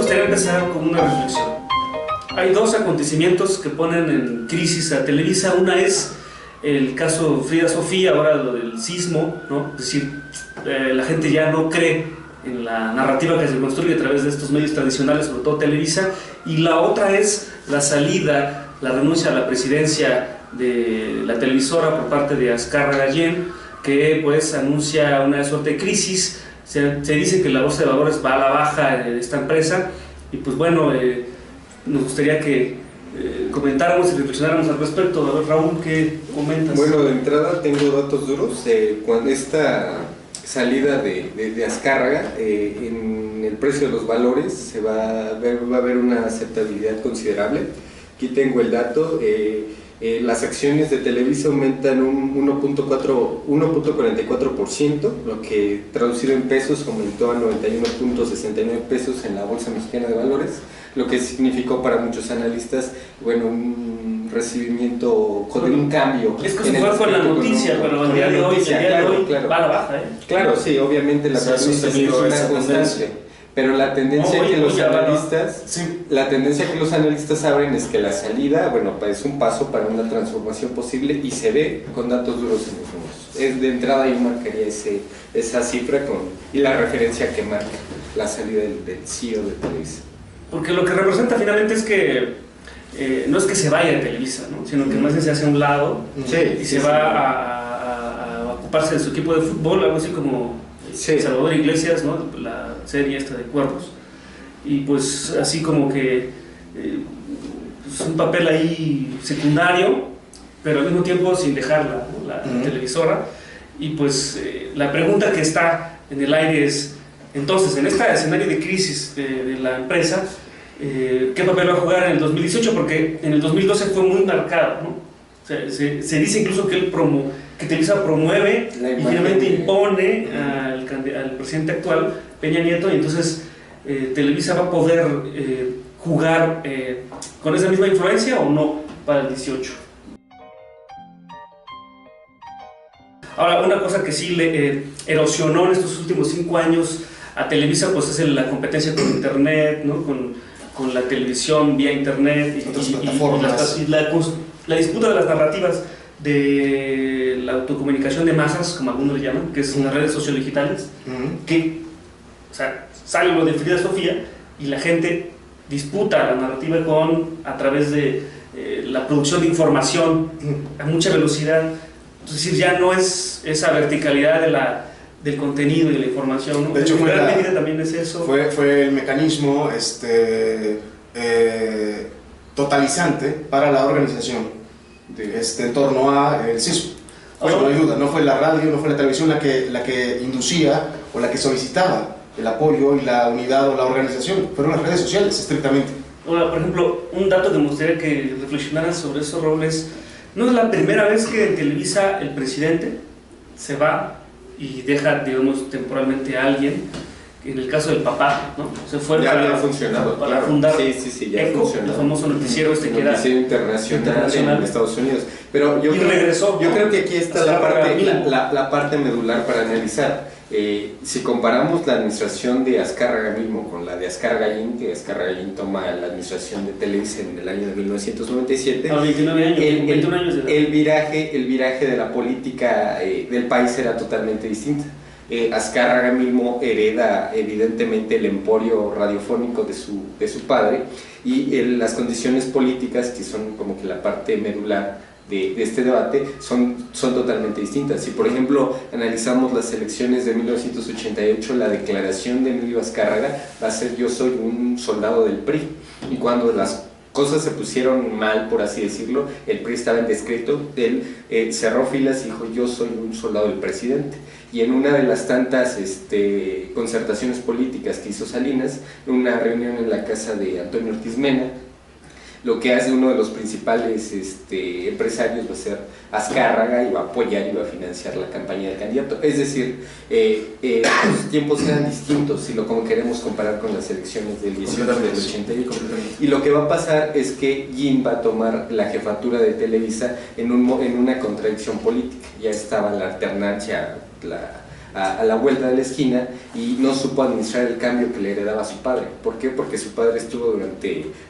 gustaría empezar con una reflexión. Hay dos acontecimientos que ponen en crisis a Televisa. Una es el caso Frida Sofía, ahora lo del sismo, ¿no? Es decir, la gente ya no cree en la narrativa que se construye a través de estos medios tradicionales, sobre todo Televisa. Y la otra es la salida, la renuncia a la presidencia de la televisora por parte de Azcárraga Gallén, que pues anuncia una suerte de crisis. Se dice que la bolsa de valores va a la baja de esta empresa, y pues bueno, nos gustaría que comentáramos y reflexionáramos al respecto. A ver, Raúl, ¿qué comentas? Bueno, de entrada tengo datos duros. Cuando esta salida de Azcárraga, en el precio de los valores va a haber una aceptabilidad considerable. Aquí tengo el dato. Las acciones de Televisa aumentan un 1.44%, lo que traducido en pesos aumentó a 91.69 pesos en la Bolsa Mexicana de Valores, lo que significó para muchos analistas, bueno, un recibimiento con un cambio. Es que se fue con la noticia, pero al día de hoy, claro, va a la baja, ¿eh? Claro, sí, obviamente la noticia es una constante. Pero la tendencia que los analistas abren es que la salida, bueno, es un paso para una transformación posible, y se ve con datos duros en los números. De entrada yo marcaría esa cifra y la referencia que marca la salida del CEO de Televisa. Porque lo que representa finalmente es que no es que se vaya de Televisa, ¿no? Sino que más bien se hace a un lado y se va a ocuparse de su equipo de fútbol, algo así como Salvador Iglesias, ¿no? La serie esta de Cuervos, y pues así como que pues un papel ahí secundario, pero al mismo tiempo sin dejarla, ¿no? La televisora. Y pues la pregunta que está en el aire es, entonces, en este escenario de crisis de la empresa, ¿qué papel va a jugar en el 2018? Porque en el 2012 fue muy marcado, ¿no? O sea, se dice incluso que Televisa promueve y finalmente impone al presidente actual, Peña Nieto, y entonces Televisa va a poder jugar con esa misma influencia o no para el 18. Ahora, una cosa que sí le erosionó en estos últimos 5 años a Televisa, pues es la competencia con Internet, ¿no? Con la televisión vía Internet y otras plataformas. Y la disputa de las narrativas de la autocomunicación de masas, como algunos le llaman, que es en las redes sociodigitales, que, o sea, sale lo de Frida Sofía y la gente disputa la narrativa a través de la producción de información a mucha velocidad. Es decir, ya no es esa verticalidad del contenido y de la información, ¿no? De hecho, también es eso. Fue el mecanismo totalizante para la organización en torno al sismo. No hay duda, no fue la radio, no fue la televisión la que inducía o la que solicitaba el apoyo y la unidad o la organización, fueron las redes sociales, estrictamente. Ahora, por ejemplo, un dato que me gustaría que reflexionaran sobre eso, Raúl, es, no es la primera vez que en Televisa el presidente se va y deja, digamos, temporalmente a alguien. En el caso del papá, ¿no? Se fue para fundar ya ECO, el famoso noticiero noticiero internacional en Estados Unidos. Pero yo creo que aquí está la parte medular para analizar. Si comparamos la administración de Azcárraga mismo con la de Azcárraga Gallén, que Azcárraga Gallén toma la administración de Televisa en el año de 1997, 21 años de edad. El viraje de la política del país era totalmente distinto. Azcárraga mismo hereda evidentemente el emporio radiofónico de su padre, y las condiciones políticas, que son como que la parte medular de este debate, son totalmente distintas. Si por ejemplo analizamos las elecciones de 1988, la declaración de Emilio Azcárraga va a ser: yo soy un soldado del PRI, y cuando las cosas se pusieron mal, por así decirlo, el PRI estaba en descrédito, él cerró filas y dijo: yo soy un soldado del presidente. Y en una de las tantas concertaciones políticas que hizo Salinas, en una reunión en la casa de Antonio Ortiz Mena, lo que hace uno de los principales empresarios va a ser Azcárraga, y va a apoyar y va a financiar la campaña del candidato. Es decir, los tiempos eran distintos si lo queremos comparar con las elecciones del 18 del 88. Y lo que va a pasar es que Jim va a tomar la jefatura de Televisa en una contradicción política. Ya estaba la alternancia, a la vuelta de la esquina y no supo administrar el cambio que le heredaba a su padre. ¿Por qué? Porque su padre estuvo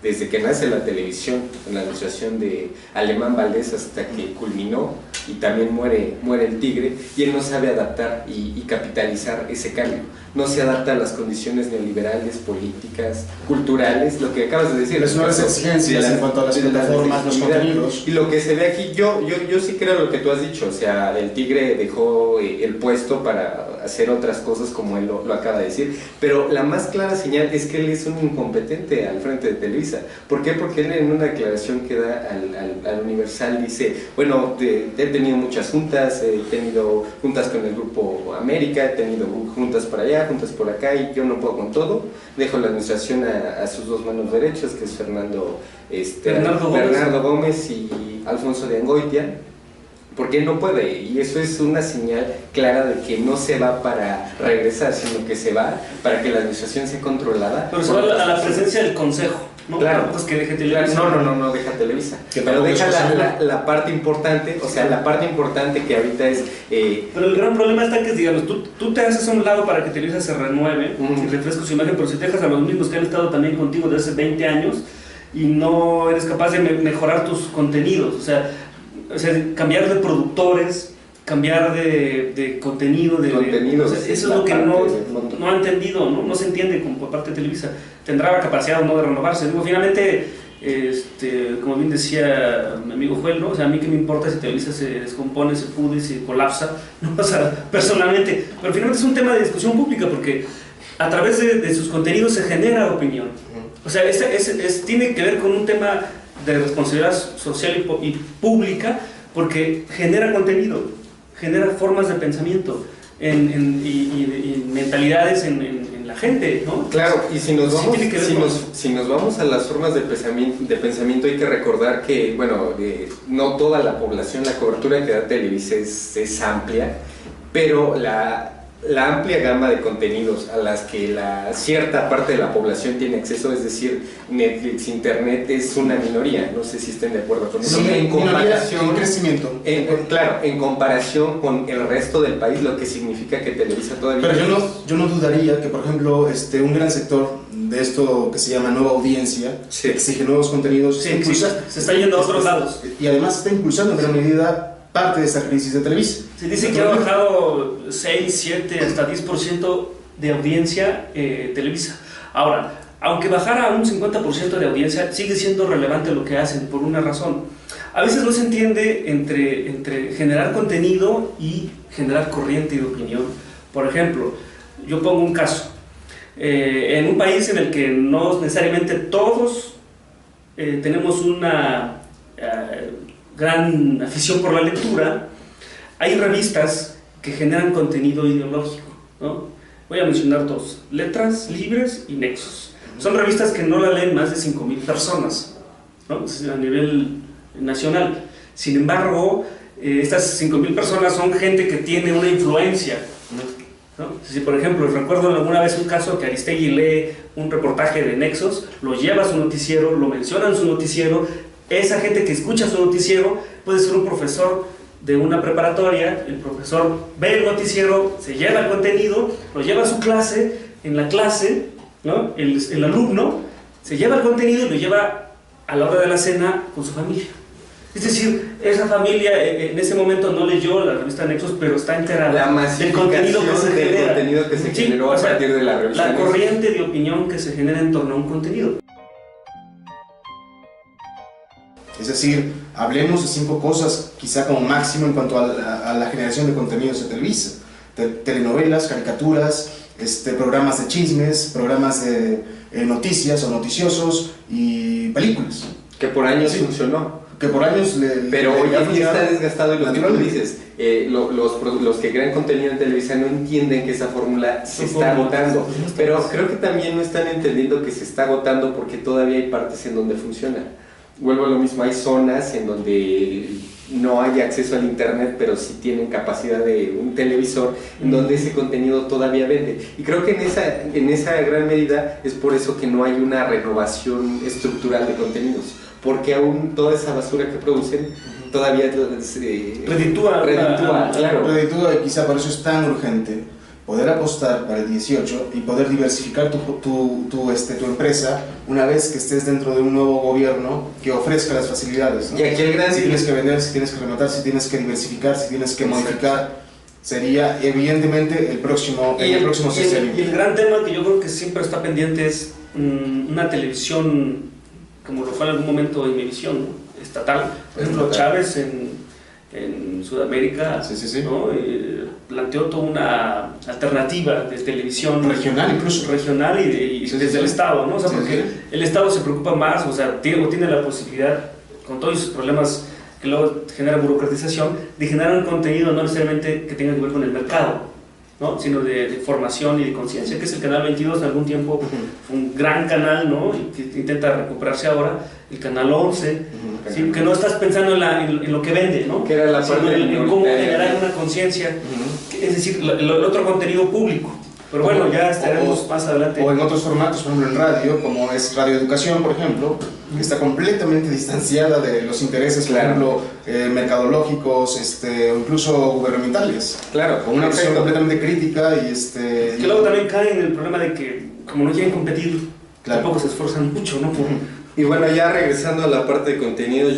desde que nace la televisión, en la administración de Alemán Valdés hasta que culminó y también muere el tigre, y él no sabe adaptar y capitalizar ese cambio. No se adapta a las condiciones neoliberales, políticas, culturales, lo que acabas de decir. Las nuevas exigencias en cuanto a las plataformas, los contenidos. Y lo que se ve aquí, yo sí creo lo que tú has dicho, o sea, el tigre dejó el puesto para hacer otras cosas como él lo acaba de decir, pero la más clara señal es que él es un incompetente al frente de Televisa. ¿Por qué? Porque él en una declaración que da al Universal dice, bueno, he tenido muchas juntas, he tenido juntas con el Grupo América, he tenido juntas para allá, juntas por acá, y yo no puedo con todo, dejo la administración a sus dos manos derechas, que es Bernardo Gómez y Alfonso de Angoitia, porque él no puede, y eso es una señal clara de que no se va para regresar, sino que se va para que la administración sea controlada. Pero se va a la presencia del consejo, ¿no? Claro, pues que deje Televisa. No deja Televisa, pero deja la parte importante, o sea, la parte importante que ahorita es... Pero el gran problema está que, digamos, tú te haces a un lado para que Televisa se renueve y refresque su imagen, pero si te dejas a los mismos que han estado también contigo desde hace 20 años y no eres capaz de mejorar tus contenidos, o sea, cambiar de productores, cambiar de contenido, contenidos, eso es lo que no ha entendido, no se entiende por parte de Televisa. Tendrá la capacidad o no de renovarse. Digo, finalmente, como bien decía mi amigo Joel, ¿no? O sea, a mí qué me importa si Televisa se descompone, se pudre, se colapsa, no pasa personalmente, pero finalmente es un tema de discusión pública porque a través de sus contenidos se genera opinión. O sea, tiene que ver con un tema de responsabilidad social y pública, porque genera contenido, genera formas de pensamiento y mentalidades en la gente, ¿no? Claro, y si nos vamos a las formas de pensamiento hay que recordar que, bueno, no toda la población, la cobertura que da Televisa es amplia, pero la amplia gama de contenidos a las que cierta parte de la población tiene acceso, es decir, Netflix, Internet, es una minoría. No sé si estén de acuerdo con eso. Sí, en comparación, crecimiento. Claro, en comparación con el resto del país, lo que significa que Televisa todavía... Pero yo no dudaría que, por ejemplo, un gran sector de esto que se llama nueva audiencia, exige nuevos contenidos, se está yendo a otros lados. Y además está impulsando en gran medida parte de esta crisis de Televisa. Se dice que ha bajado 6, 7, hasta 10% de audiencia Televisa. Ahora, aunque bajara un 50% de audiencia, sigue siendo relevante lo que hacen por una razón. A veces no se entiende entre generar contenido y generar corriente de opinión. Por ejemplo, yo pongo un caso. En un país en el que no necesariamente todos tenemos una gran afición por la lectura, hay revistas que generan contenido ideológico, ¿no? Voy a mencionar dos: Letras Libres y Nexos. Son revistas que no la leen más de 5,000 personas, ¿no? A nivel nacional. Sin embargo, estas 5,000 personas son gente que tiene una influencia, ¿no? Si por ejemplo recuerdo alguna vez un caso que Aristegui lee un reportaje de Nexos, lo lleva a su noticiero, lo menciona en su noticiero. Esa gente que escucha su noticiero puede ser un profesor de una preparatoria. El profesor ve el noticiero, se lleva el contenido, lo lleva a su clase. En la clase, ¿no? el alumno se lleva el contenido y lo lleva a la hora de la cena con su familia. Es decir, esa familia en ese momento no leyó la revista Nexos, pero está enterada del contenido que se generó a partir de la revista Nexos. La corriente de opinión que se genera en torno a un contenido. Es decir, hablemos de 5 cosas, quizá como máximo, en cuanto a la generación de contenidos de Televisa. Telenovelas, caricaturas, programas de chismes, programas de noticias o noticiosos y películas. Que por años funcionó. Que por años pero hoy en día está desgastado, y lo que tú dices, los que crean contenido en Televisa no entienden que esa fórmula se está agotando, pero creo que también no están entendiendo que se está agotando porque todavía hay partes en donde funciona. Vuelvo a lo mismo, hay zonas en donde no hay acceso al internet, pero sí tienen capacidad de un televisor, en donde ese contenido todavía vende. Y creo que en esa gran medida es por eso que no hay una renovación estructural de contenidos, porque aún toda esa basura que producen todavía reditúa, claro. Reditúa, y quizá por eso es tan urgente poder apostar para el 18 y poder diversificar tu empresa una vez que estés dentro de un nuevo gobierno que ofrezca las facilidades, ¿no? Y aquí el gran... Si tienes que vender, si tienes que rematar, si tienes que diversificar, si tienes que modificar, sería evidentemente el próximo sexenio. Y el gran tema que yo creo que siempre está pendiente es una televisión, como lo fue en algún momento en Imevisión, ¿no? Estatal. Por ejemplo, Chávez en Sudamérica, ¿no? Planteó toda una alternativa de televisión regional, incluso regional y desde el Estado, ¿no? O sea, porque el Estado se preocupa más, o sea, tiene la posibilidad, con todos sus problemas que luego genera burocratización, de generar un contenido no necesariamente que tenga que ver con el mercado, ¿no? Sino de formación y de conciencia, que es el Canal 22. En algún tiempo fue un gran canal, ¿no? Y que intenta recuperarse ahora, el Canal 11, ¿sí? Que no estás pensando en lo que vende, ¿no? Que era la parte en cómo generar una conciencia, es decir, el otro contenido público. Pero bueno, ya estaremos más adelante. O en otros formatos, por ejemplo en radio, como es Radio Educación, por ejemplo, que está completamente distanciada de los intereses, por ejemplo, mercadológicos, o incluso gubernamentales. Claro, con una visión completamente crítica y que luego también cae en el problema de que, como no quieren competir, tampoco se esfuerzan mucho, ¿no? Y bueno, ya regresando a la parte de contenido,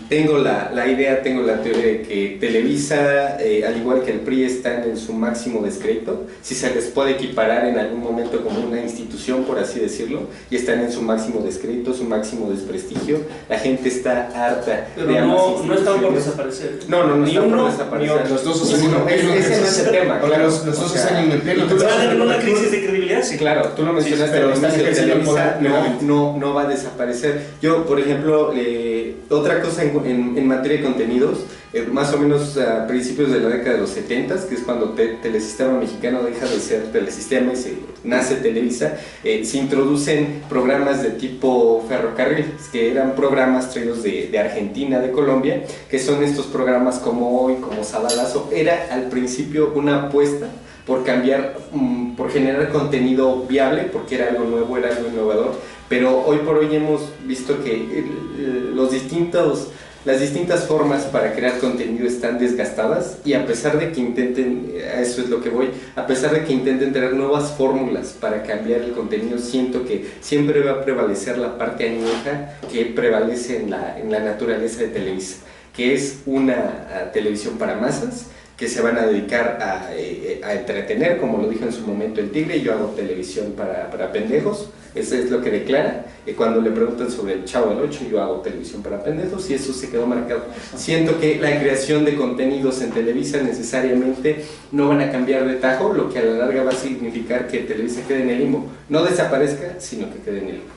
tengo la idea, tengo la teoría de que Televisa, al igual que el PRI, están en su máximo descrédito, si se les puede equiparar en algún momento como una institución, por así decirlo, y están en su máximo descrédito, su máximo desprestigio. La gente está harta de ambas instituciones. No están por desaparecer. No están por desaparecer. Los dos ese no es el tema. Claro, los dos están en el pleno. Están en una crisis de credibilidad, sí. Claro, tú lo mencionaste, pero Televisa no va a desaparecer. Yo, por ejemplo, otra cosa en materia de contenidos, más o menos a principios de la década de los 70, que es cuando Telesistema Mexicano deja de ser Telesistema y nace Televisa, se introducen programas de tipo ferrocarril, que eran programas traídos de Argentina, de Colombia, que son estos programas como Hoy, como Sabadazo. Era al principio una apuesta por cambiar, por generar contenido viable, porque era algo nuevo, era algo innovador, pero hoy por hoy hemos visto que las distintas formas para crear contenido están desgastadas, y a pesar de que intenten, a eso es lo que voy, a pesar de que intenten tener nuevas fórmulas para cambiar el contenido, siento que siempre va a prevalecer la parte añeja que prevalece en la naturaleza de Televisa, que es una televisión para masas, que se van a dedicar a entretener, como lo dijo en su momento el Tigre: yo hago televisión para pendejos. Eso es lo que declara. Cuando le preguntan sobre el Chavo del 8, yo hago televisión para pendejos, y eso se quedó marcado. Siento que la creación de contenidos en Televisa necesariamente no van a cambiar de tajo, lo que a la larga va a significar que Televisa quede en el limbo. No desaparezca, sino que quede en el limbo.